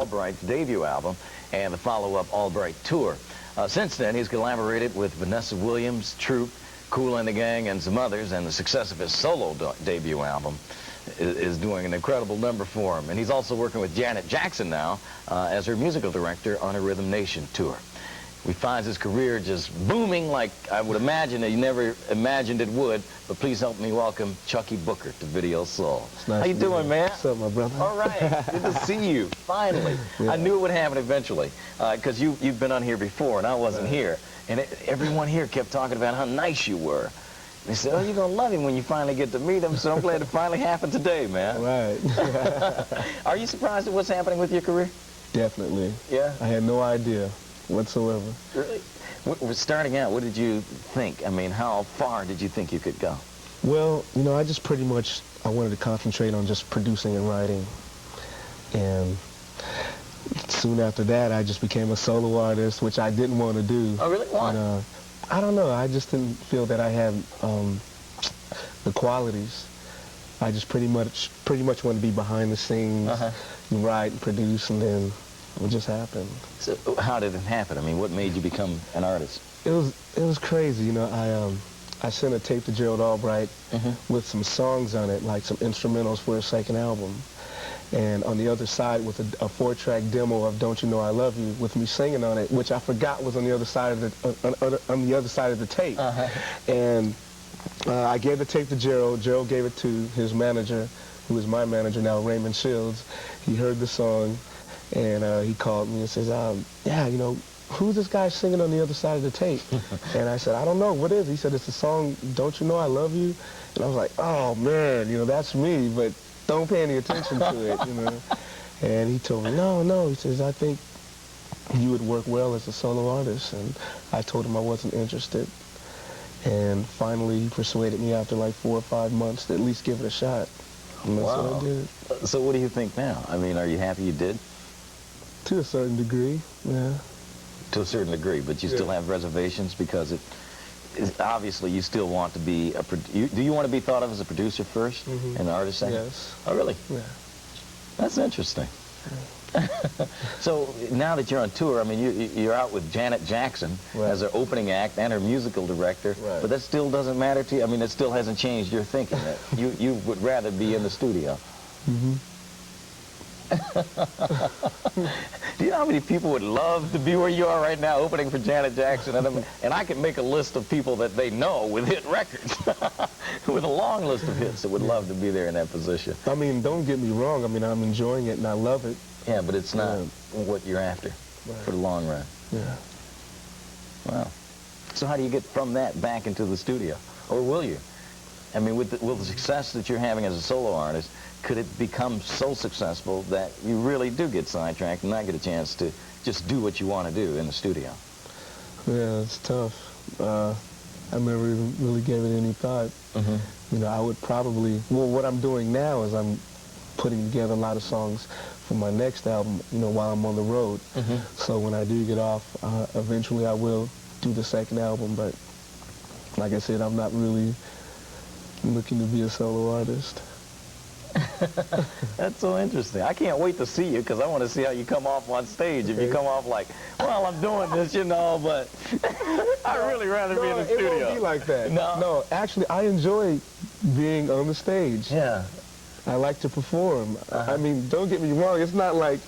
Albright's debut album and the follow-up Albright tour. Since then, he's collaborated with Vanessa Williams, Troop, Kool and the Gang, and some others, and the success of his solo debut album is doing an incredible number for him. And he's also working with Janet Jackson now as her musical director on a Rhythm Nation tour. He finds his career just booming like I would imagine that you never imagined it would. But please help me welcome Chuckii Booker to Video Soul. Nice. How you doing, man? What's up, my brother? All right. Good to see you, finally. Yeah. I knew it would happen eventually because you've been on here before and I wasn't here. And everyone here kept talking about how nice you were. They said, oh, you're going to love him when you finally get to meet him, so I'm glad it finally happened today, man. Right. Are you surprised at what's happening with your career? Definitely. Yeah? I had no idea whatsoever. Really? Starting out, what did you think? I mean, how far did you think you could go? Well, you know, I just pretty much, I wanted to concentrate on just producing and writing. And soon after that, I just became a solo artist, which I didn't want to do. Oh, really? Why? And, I don't know. I just didn't feel that I had the qualities. I just pretty much wanted to be behind the scenes, and write and produce, and then it just happened. So how did it happen? I mean, what made you become an artist? It was crazy. You know, I sent a tape to Gerald Albright with some songs on it, like some instrumentals for his second album. And on the other side with a 4-track demo of "Don't You Know I Love You" with me singing on it, which I forgot was on the other side of the tape. And I gave the tape to Gerald. Gerald gave it to his manager, who is my manager now, Raymond Shields. He heard the song, and he called me and says, "Yeah, you know, who's this guy singing on the other side of the tape?" And I said, "I don't know. What is it?" He said, "It's the song "Don't You Know I Love You." And I was like, "Oh man, you know, that's me, but don't pay any attention to it, you know." And he told me, no, he says, "I think you would work well as a solo artist." And I told him I wasn't interested. And finally, he persuaded me after like 4 or 5 months to at least give it a shot. And that's what I did. So what do you think now? I mean, are you happy you did? To a certain degree, yeah. To a certain degree, but you still have reservations because obviously you still want to be do you want to be thought of as a producer first and an artist second? Yes. Oh, really? Yeah. That's interesting. Yeah. So now that you're on tour, I mean, you're out with Janet Jackson as her opening act and her musical director, but that still doesn't matter to you? I mean, it still hasn't changed your thinking that you would rather be in the studio? Do you know how many people would love to be where you are right now, opening for Janet Jackson? And I can make a list of people that they know with hit records, with a long list of hits that would love to be there in that position. I mean, don't get me wrong. I mean, I'm enjoying it and I love it. Yeah, but it's not what you're after for the long run. Yeah. Wow. So how do you get from that back into the studio? Or will you? I mean, with the success that you're having as a solo artist, could it become so successful that you really do get sidetracked and not get a chance to just do what you want to do in the studio? Yeah, it's tough. I never even really gave it any thought. You know, I would probably, well, what I'm doing now is I'm putting together a lot of songs for my next album, you know, while I'm on the road. So when I do get off, eventually I will do the second album, but like I said, I'm not really looking to be a solo artist. That's so interesting. I can't wait to see you because I want to see how you come off on stage. If you come off like, well, I'm doing this, you know, but I'd really rather be in the studio. It won't be like that. No, actually, I enjoy being on the stage. Yeah. I like to perform. I mean, don't get me wrong. It's not like,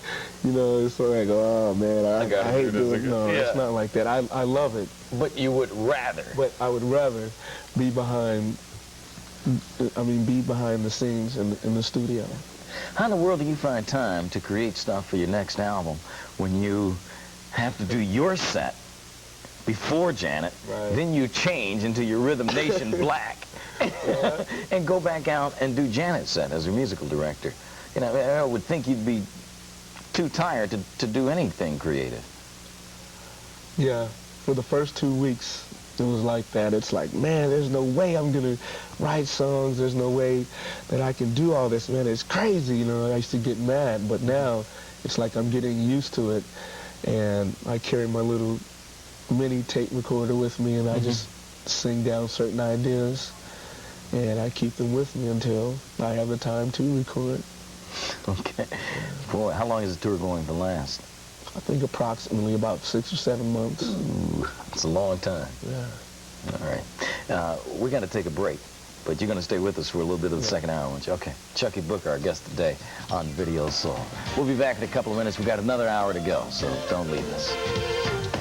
you know, it's like, oh, man, I hate doing it. No, it's not like that. I love it. But you would rather. But I would rather be behind, be behind the scenes in the studio. How in the world do you find time to create stuff for your next album when you have to do your set before Janet, then you change into your Rhythm Nation Black, and go back out and do Janet's set as her musical director? You know, I would think you'd be too tired to do anything creative. Yeah, for the first 2 weeks, it was like that. It's like, man, there's no way I'm going to write songs. There's no way that I can do all this, man. It's crazy, you know. I used to get mad, but now it's like I'm getting used to it. And I carry my little mini tape recorder with me, and I just sing down certain ideas, and I keep them with me until I have the time to record. Okay. Boy, how long is the tour going to last? I think approximately about 6 or 7 months. Ooh, it's a long time. Yeah. All right. We got to take a break, but you're going to stay with us for a little bit of the second hour, won't you? Okay. Chuckii Booker, our guest today on Video Soul. We'll be back in a couple of minutes. We've got another hour to go, so don't leave us.